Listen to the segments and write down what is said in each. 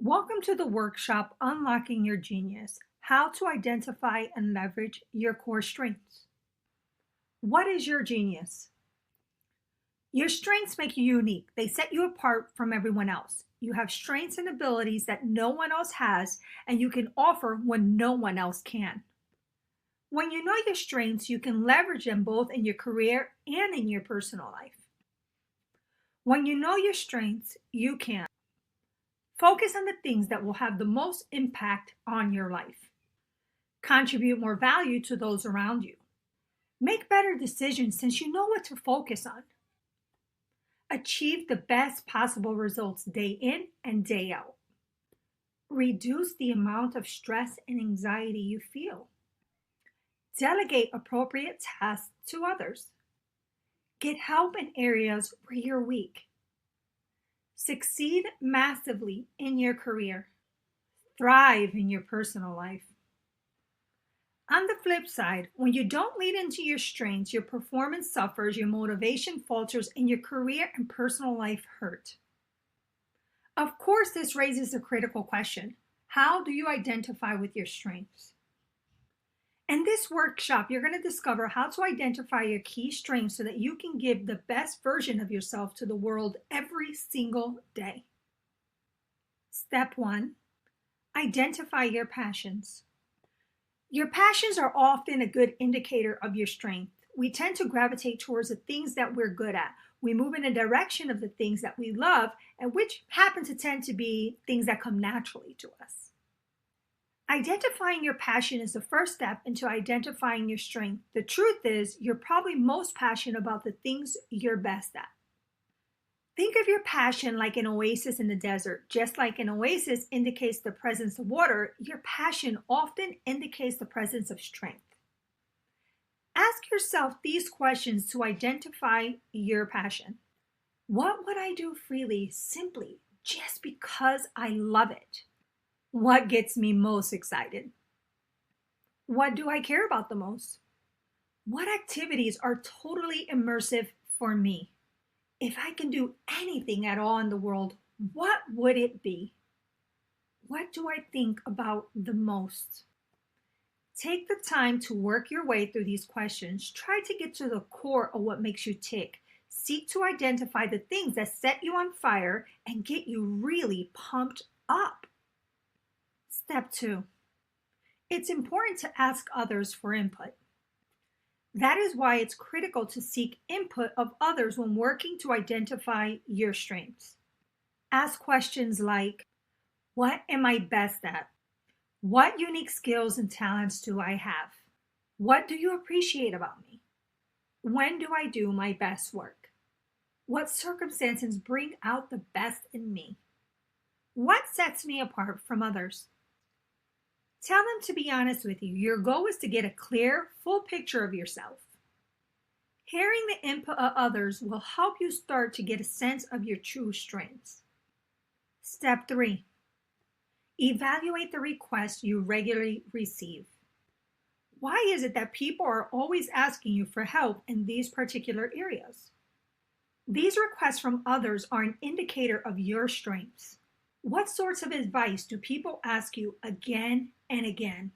Welcome to the workshop Unlocking Your Genius, how to identify and leverage your core strengths. What is your genius? Your strengths make you unique. They set you apart from everyone else. You have strengths and abilities that no one else has, and you can offer when no one else can. When you know your strengths, you can leverage them both in your career and in your personal life. When you know your strengths, you can focus on the things that will have the most impact on your life. Contribute more value to those around you. Make better decisions since you know what to focus on. Achieve the best possible results day in and day out. Reduce the amount of stress and anxiety you feel. Delegate appropriate tasks to others. Get help in areas where you're weak. Succeed massively in your career. Thrive in your personal life. On the flip side, when you don't lead into your strengths, your performance suffers, your motivation falters, and your career and personal life hurt. Of course, this raises a critical question. How do you identify with your strengths? In this workshop, you're going to discover how to identify your key strengths so that you can give the best version of yourself to the world every single day. Step 1, identify your passions. Your passions are often a good indicator of your strength. We tend to gravitate towards the things that we're good at. We move in a direction of the things that we love, and which happen to tend to be things that come naturally to us. Identifying your passion is the first step into identifying your strength. The truth is, you're probably most passionate about the things you're best at. Think of your passion like an oasis in the desert. Just like an oasis indicates the presence of water, your passion often indicates the presence of strength. Ask yourself these questions to identify your passion. What would I do freely, simply, just because I love it? What gets me most excited? What do I care about the most? What activities are totally immersive for me? If I can do anything at all in the world, what would it be? What do I think about the most? Take the time to work your way through these questions. Try to get to the core of what makes you tick. Seek to identify the things that set you on fire and get you really pumped up. Step 2, it's important to ask others for input. That is why it's critical to seek input of others when working to identify your strengths. Ask questions like, what am I best at? What unique skills and talents do I have? What do you appreciate about me? When do I do my best work? What circumstances bring out the best in me? What sets me apart from others? Tell them to be honest with you. Your goal is to get a clear, full picture of yourself. Hearing the input of others will help you start to get a sense of your true strengths. Step 3, evaluate the requests you regularly receive. Why is it that people are always asking you for help in these particular areas? These requests from others are an indicator of your strengths. What sorts of advice do people ask you again and again?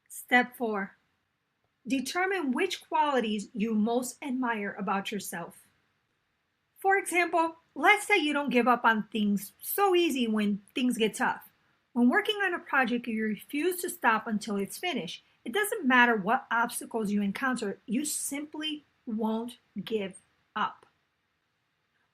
Step 4, determine which qualities you most admire about yourself. For example, let's say you don't give up on things so easy when things get tough. When working on a project, you refuse to stop until it's finished. It doesn't matter what obstacles you encounter, you simply won't give up.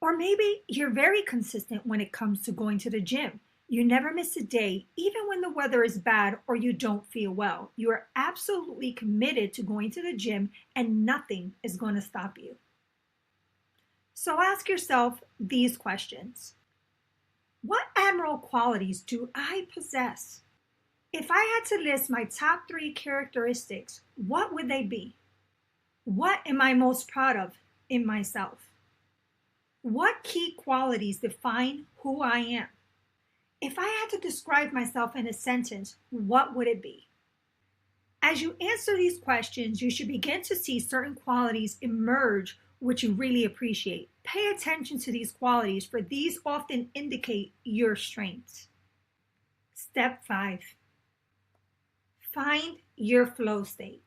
Or maybe you're very consistent when it comes to going to the gym. You never miss a day, even when the weather is bad or you don't feel well. You are absolutely committed to going to the gym and nothing is going to stop you. So ask yourself these questions. What admirable qualities do I possess? If I had to list my top 3 characteristics, what would they be? What am I most proud of in myself? What key qualities define who I am? If I had to describe myself in a sentence, what would it be? As you answer these questions, you should begin to see certain qualities emerge which you really appreciate. Pay attention to these qualities, for these often indicate your strengths. Step 5. Find your flow state.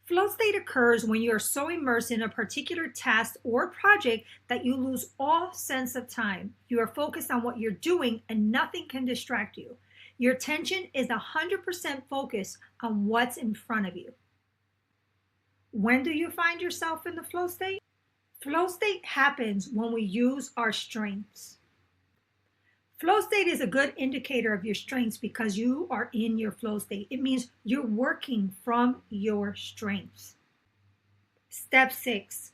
Flow state occurs when you are so immersed in a particular task or project that you lose all sense of time. You are focused on what you're doing and nothing can distract you. Your attention is 100% focused on what's in front of you. When do you find yourself in the flow state? Flow state happens when we use our strengths. Flow state is a good indicator of your strengths because you are in your flow state. It means you're working from your strengths. Step 6.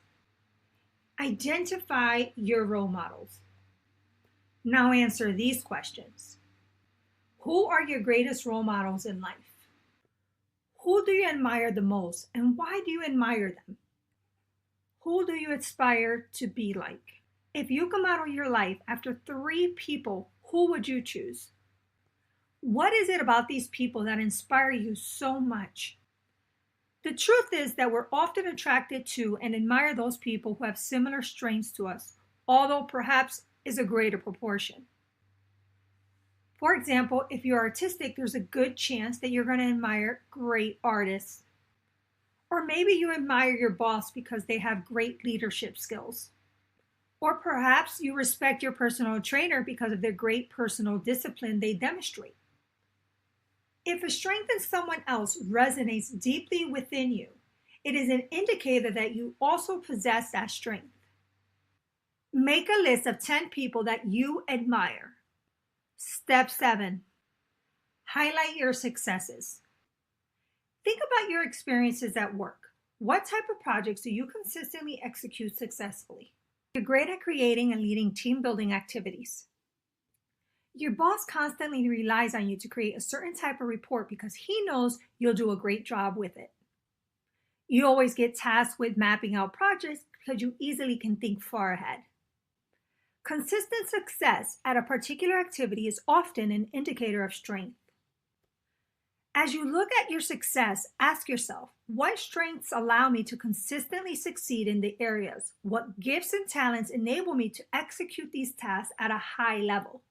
Identify your role models. Now answer these questions. Who are your greatest role models in life? Who do you admire the most and why do you admire them? Who do you aspire to be like? If you could model your life after 3 people, who would you choose? What is it about these people that inspire you so much? The truth is that we're often attracted to and admire those people who have similar strengths to us, although perhaps is a greater proportion. For example, if you're artistic, there's a good chance that you're going to admire great artists. Or maybe you admire your boss because they have great leadership skills. Or perhaps you respect your personal trainer because of their great personal discipline they demonstrate. If a strength in someone else resonates deeply within you, it is an indicator that you also possess that strength. Make a list of 10 people that you admire. Step 7. Highlight your successes. Think about your experiences at work. What type of projects do you consistently execute successfully? You're great at creating and leading team building activities. Your boss constantly relies on you to create a certain type of report because he knows you'll do a great job with it. You always get tasked with mapping out projects because you easily can think far ahead. Consistent success at a particular activity is often an indicator of strength. As you look at your success, ask yourself, what strengths allow me to consistently succeed in the areas? What gifts and talents enable me to execute these tasks at a high level?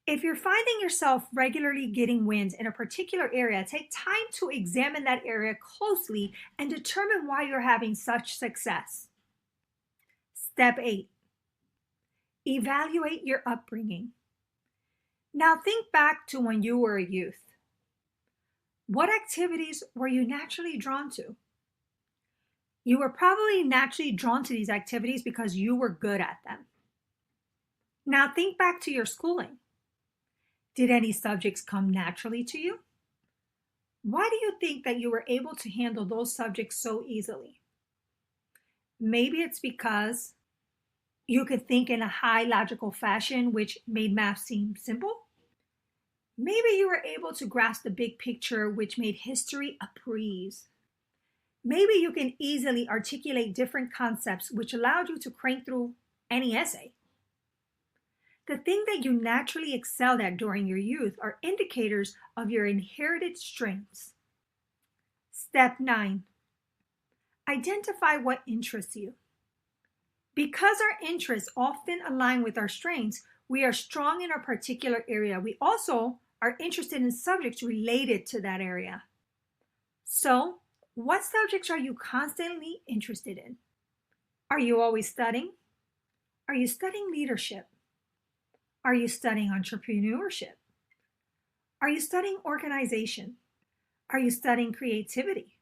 If you're finding yourself regularly getting wins in a particular area, take time to examine that area closely and determine why you're having such success. Step 8. Evaluate your upbringing. Now think back to when you were a youth. What activities were you naturally drawn to? You were probably naturally drawn to these activities because you were good at them. Now think back to your schooling. Did any subjects come naturally to you? Why do you think that you were able to handle those subjects so easily? Maybe it's because you could think in a high logical fashion, which made math seem simple. Maybe you were able to grasp the big picture, which made history a breeze. Maybe you can easily articulate different concepts, which allowed you to crank through any essay. The thing that you naturally excelled at during your youth are indicators of your inherited strengths. Step 9. Identify what interests you. Because our interests often align with our strengths, we are strong in a particular area. We also are interested in subjects related to that area. So, what subjects are you constantly interested in? Are you always studying? Are you studying leadership? Are you studying entrepreneurship? Are you studying organization? Are you studying creativity?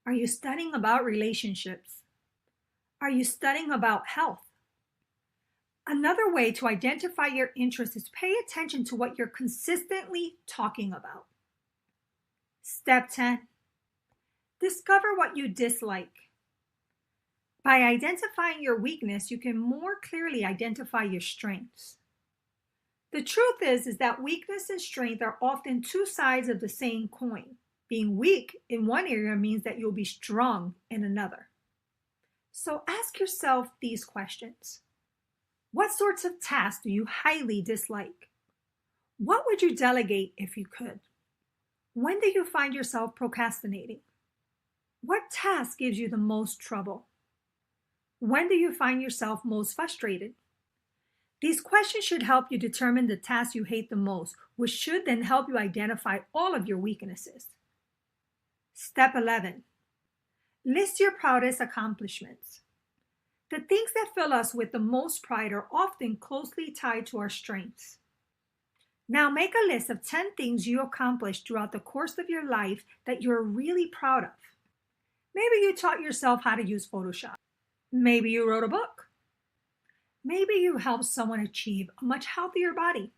Are you studying about relationships? Are you studying about health? Another way to identify your interest is pay attention to what you're consistently talking about. Step 10. Discover what you dislike. By identifying your weakness, you can more clearly identify your strengths. The truth is that weakness and strength are often 2 sides of the same coin. Being weak in one area means that you'll be strong in another. So ask yourself these questions. What sorts of tasks do you highly dislike? What would you delegate if you could? When do you find yourself procrastinating? What task gives you the most trouble? When do you find yourself most frustrated? These questions should help you determine the task you hate the most, which should then help you identify all of your weaknesses. Step 11. List your proudest accomplishments. The things that fill us with the most pride are often closely tied to our strengths. Now make a list of 10 things you accomplished throughout the course of your life that you're really proud of. Maybe you taught yourself how to use Photoshop. Maybe you wrote a book. Maybe you helped someone achieve a much healthier body.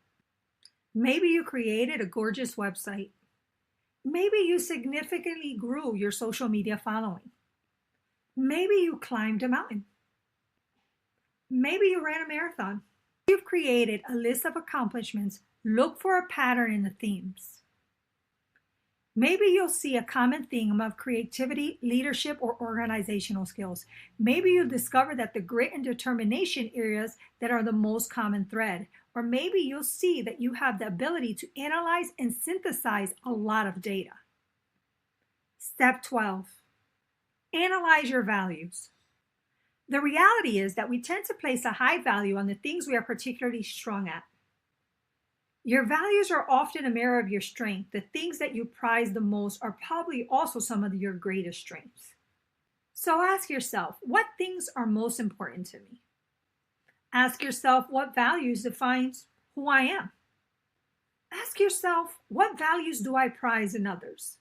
Maybe you created a gorgeous website. Maybe you significantly grew your social media following. Maybe you climbed a mountain. Maybe you ran a marathon. If you've created a list of accomplishments, look for a pattern in the themes. Maybe you'll see a common theme of creativity, leadership, or organizational skills. Maybe you'll discover that the grit and determination areas that are the most common thread. Or maybe you'll see that you have the ability to analyze and synthesize a lot of data. Step 12. Analyze your values. The reality is that we tend to place a high value on the things we are particularly strong at. Your values are often a mirror of your strength. The things that you prize the most are probably also some of your greatest strengths. So ask yourself, what things are most important to me? Ask yourself, what values defines who I am? Ask yourself, what values do I prize in others?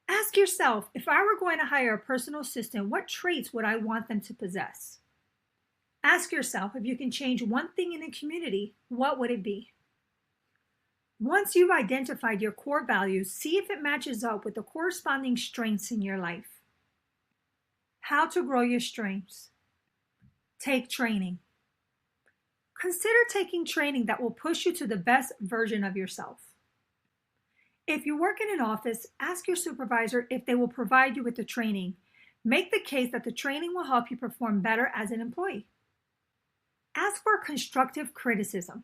Ask yourself, if I were going to hire a personal assistant, what traits would I want them to possess? Ask yourself, if you can change one thing in a community, what would it be? Once you've identified your core values, see if it matches up with the corresponding strengths in your life. How to grow your strengths. Take training. Consider taking training that will push you to the best version of yourself. If you work in an office, ask your supervisor if they will provide you with the training. Make the case that the training will help you perform better as an employee. Ask for constructive criticism.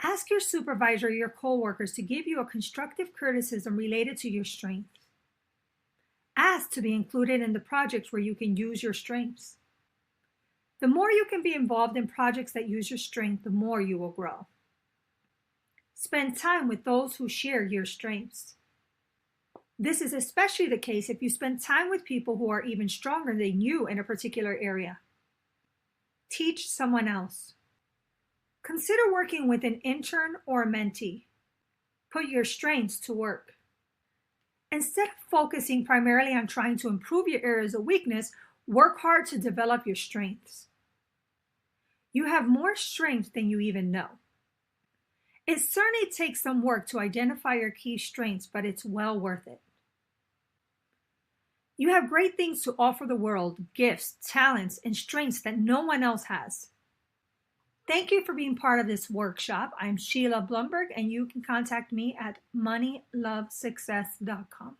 Ask your supervisor or your coworkers to give you a constructive criticism related to your strengths. Ask to be included in the projects where you can use your strengths. The more you can be involved in projects that use your strength, the more you will grow. Spend time with those who share your strengths. This is especially the case if you spend time with people who are even stronger than you in a particular area. Teach someone else. Consider working with an intern or a mentee. Put your strengths to work. Instead of focusing primarily on trying to improve your areas of weakness, work hard to develop your strengths. You have more strengths than you even know. It certainly takes some work to identify your key strengths, but it's well worth it. You have great things to offer the world, gifts, talents, and strengths that no one else has. Thank you for being part of this workshop. I'm Sheila Blumberg, and you can contact me at moneylovesuccess.com.